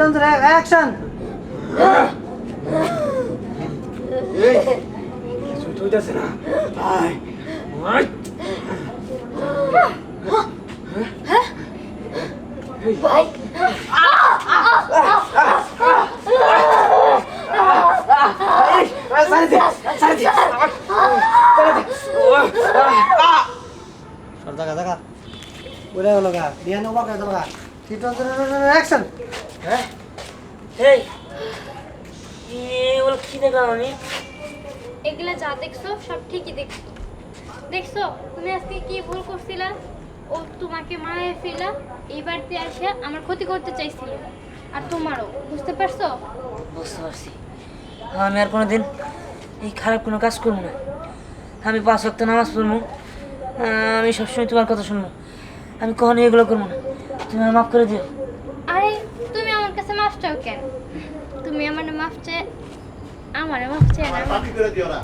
Returns action. এই কিছু হইতাছে না আয় আয় ভাই সর জায়গা জায়গা বলে গেল গা বিয়ানে ওবা করে দাও গা Returns action. হ্যাঁ এই ওগুলো কি দেখলাম আমি এগুলা যা দেখছো সব ঠিকই দেখছো দেখছো তুমি আজকে কি ভুল করছিলা ও তোমাকে মায়ে ফেলা এই বাড়িতে এসে আমার ক্ষতি করতে চাইছিল আর তোমারও বুঝতে পারছো বুঝতে পারছি আমি আর কোনোদিন এই খারাপ কোনো কাজ করবো না আমি 5 ওয়াক্ত নামাজ পড়বো আমি সবসময় তোমার কথা শুনবো আমি কখনো এগুলো করবো না তুমি আমার মাফ করে দিও আরে তুমি আমার কাছে মাফ চাও কেন তুমি আমার মাফ চাই না